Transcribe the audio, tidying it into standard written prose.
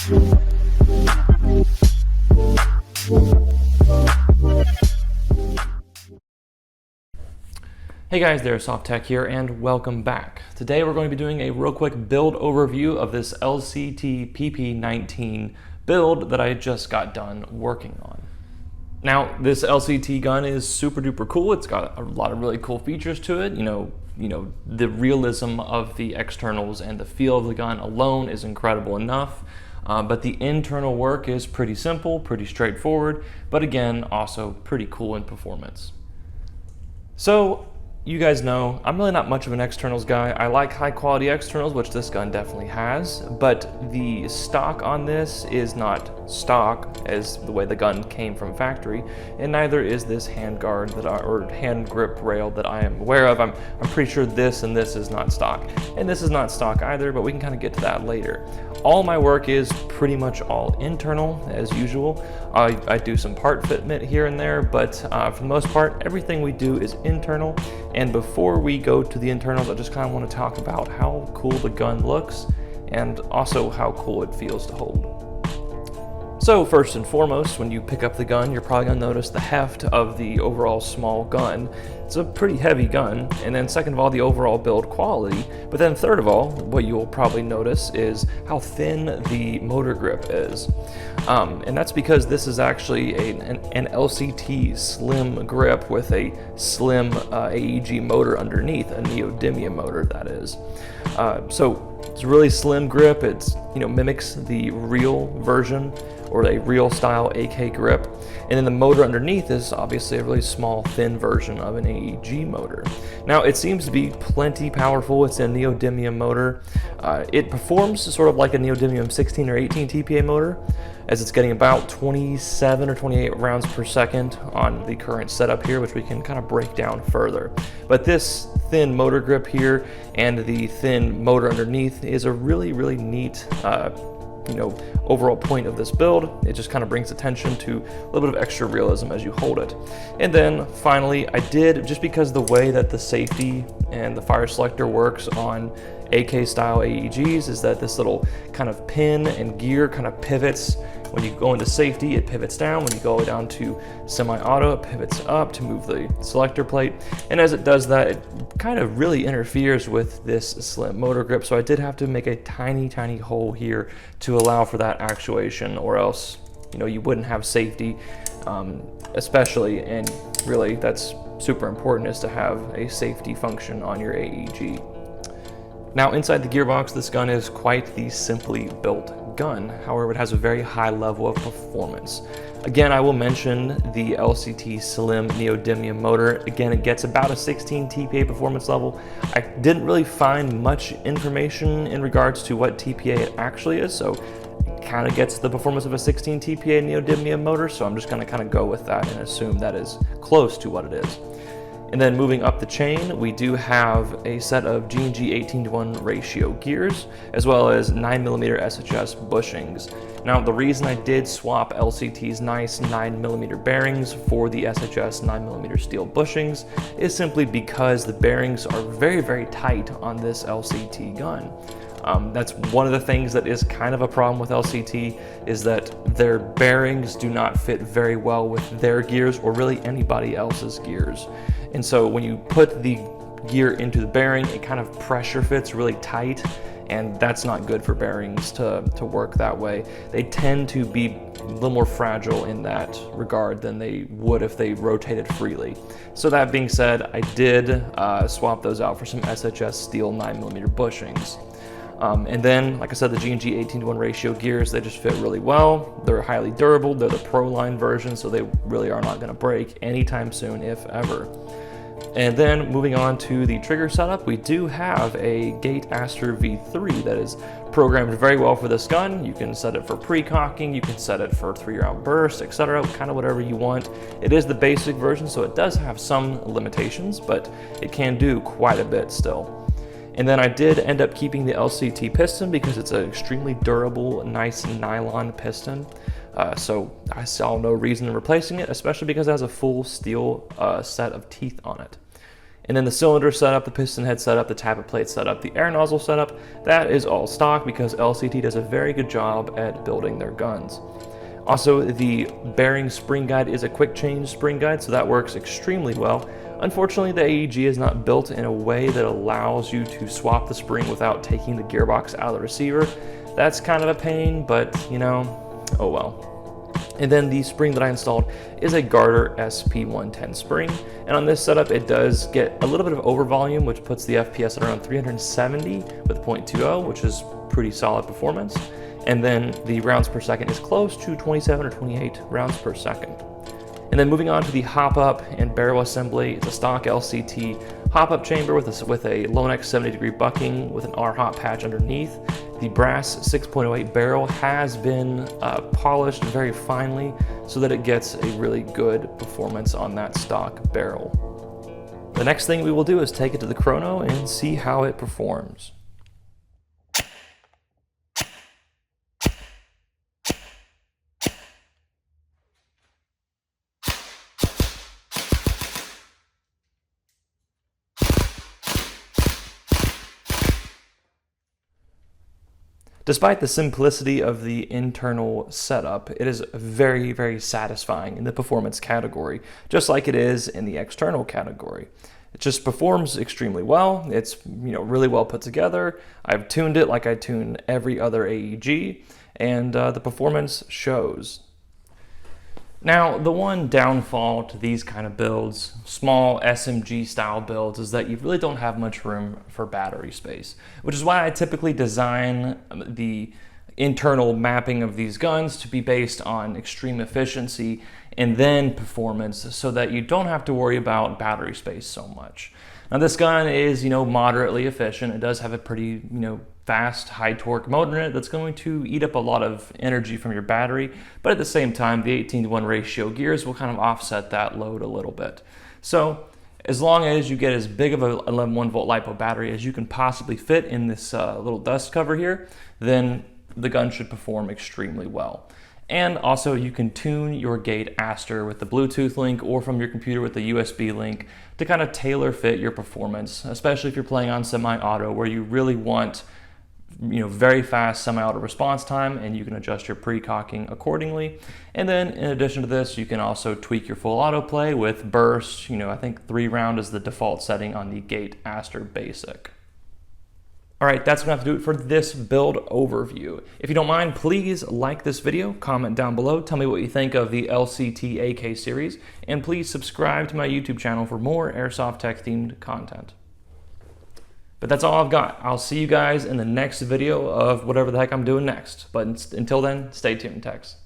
Hey guys, TheAirsoftTech here and welcome back. Today we're going to be doing a real quick build overview of this LCT PP19 build that I just got done working on. Now, this LCT gun is super duper cool. It's got a lot of really cool features to it. You know, the realism of the externals and the feel of the gun alone is incredible enough. But the internal work is pretty simple, pretty straightforward, but again, also pretty cool in performance. So, you guys know, I'm really not much of an externals guy. I like high quality externals, which this gun definitely has, but the stock on this is not stock as the way the gun came from factory, and neither is this hand guard or hand grip rail that I am aware of. I'm pretty sure this and this is not stock, and this is not stock either, but we can kind of get to that later. All my work is pretty much all internal, as usual. I do some part fitment here and there, but for the most part, everything we do is internal. And before we go to the internals, I just kind of want to talk about how cool the gun looks and also how cool it feels to hold. So first and foremost, when you pick up the gun, you're probably going to notice the heft of the overall small gun. It's a pretty heavy gun. And then second of all, the overall build quality. But then third of all, what you'll probably notice is how thin the motor grip is. And that's because this is actually an LCT slim grip with a slim AEG motor underneath, a neodymium motor that is. So it's a really slim grip. It's, mimics the real version or a real style AK grip. And then the motor underneath is obviously a really small, thin version of an AEG motor. Now, it seems to be plenty powerful. It's a neodymium motor. It performs sort of like a neodymium 16 or 18 TPA motor, as it's getting about 27 or 28 rounds per second on the current setup here, which we can kind of break down further. But this thin motor grip here and the thin motor underneath is a really, really neat overall point of this build. It just kind of brings attention to a little bit of extra realism as you hold it. And then finally, I did, just because the way that the safety and the fire selector works on AK style AEGs is that this little kind of pin and gear kind of pivots. When you go into safety, it pivots down. When you go down to semi-auto, it pivots up to move the selector plate. And as it does that, it kind of really interferes with this slim motor grip. So I did have to make a tiny, tiny hole here to allow for that actuation, or else, you wouldn't have safety, especially, and really that's super important, is to have a safety function on your AEG. Now, inside the gearbox, this gun is quite the simply built gun. However, it has a very high level of performance. Again, I will mention the LCT Slim neodymium motor. Again, it gets about a 16 TPA performance level. I didn't really find much information in regards to what TPA it actually is, so it kind of gets the performance of a 16 TPA neodymium motor, so I'm just going to kind of go with that and assume that is close to what it is. And then moving up the chain, we do have a set of G&G 18:1 ratio gears, as well as 9mm SHS bushings. Now, the reason I did swap LCT's nice 9mm bearings for the SHS 9mm steel bushings is simply because the bearings are very, very tight on this LCT gun. That's one of the things that is kind of a problem with LCT, is that their bearings do not fit very well with their gears or really anybody else's gears. And so when you put the gear into the bearing, it kind of pressure fits really tight, and that's not good for bearings to work that way. They tend to be a little more fragile in that regard than they would if they rotated freely. So that being said, I did swap those out for some SHS steel 9mm bushings. And then, like I said, the G&G 18:1 ratio gears, they just fit really well. They're highly durable. They're the Pro line version, so they really are not going to break anytime soon, if ever. And then moving on to the trigger setup, we do have a Gate Aster V3 that is programmed very well for this gun. You can set it for pre-cocking, you can set it for 3-round burst, etc., kind of whatever you want. It is the basic version, so it does have some limitations, but it can do quite a bit still. And then I did end up keeping the LCT piston because it's an extremely durable, nice nylon piston. So I saw no reason in replacing it, especially because it has a full steel set of teeth on it. And then the cylinder setup, the piston head setup, the tappet plate setup, the air nozzle setup, that is all stock because LCT does a very good job at building their guns. Also, the bearing spring guide is a quick change spring guide, so that works extremely well. Unfortunately, the AEG is not built in a way that allows you to swap the spring without taking the gearbox out of the receiver. That's kind of a pain, but you know, oh well. And then the spring that I installed is a Garter SP110 spring. And on this setup, it does get a little bit of over volume, which puts the FPS at around 370 with 0.20, which is pretty solid performance. And then the rounds per second is close to 27 or 28 rounds per second. And then moving on to the hop-up and barrel assembly, it's a stock LCT hop-up chamber with a Lonex 70-degree bucking with an R-hop patch underneath. The brass 6.08 barrel has been polished very finely so that it gets a really good performance on that stock barrel. The next thing we will do is take it to the Chrono and see how it performs. Despite the simplicity of the internal setup, it is very, very satisfying in the performance category, just like it is in the external category. It just performs extremely well. It's really well put together. I've tuned it like I tune every other AEG, and the performance shows. Now, the one downfall to these kind of builds, small SMG style builds, is that you really don't have much room for battery space, which is why I typically design the internal mapping of these guns to be based on extreme efficiency and then performance so that you don't have to worry about battery space so much. Now, this gun is, moderately efficient. It does have a pretty, fast, high torque motor in it that's going to eat up a lot of energy from your battery, but at the same time, the 18:1 ratio gears will kind of offset that load a little bit. So as long as you get as big of a 11.1 volt LiPo battery as you can possibly fit in this little dust cover here, then the gun should perform extremely well. And also you can tune your gate aster with the Bluetooth link or from your computer with the USB link to kind of tailor fit your performance, especially if you're playing on semi-auto where you really want very fast semi-auto response time, and you can adjust your pre-cocking accordingly. And then in addition to this, you can also tweak your full autoplay with burst. I think 3 round is the default setting on the Gate Aster Basic. All right, that's gonna have to do it for this build overview. If you don't mind, please like this video, comment down below, tell me what you think of the LCT AK series, and please subscribe to my YouTube channel for more AirsoftTech themed content. But that's all I've got. I'll see you guys in the next video of whatever the heck I'm doing next. But until then, stay tuned, techs.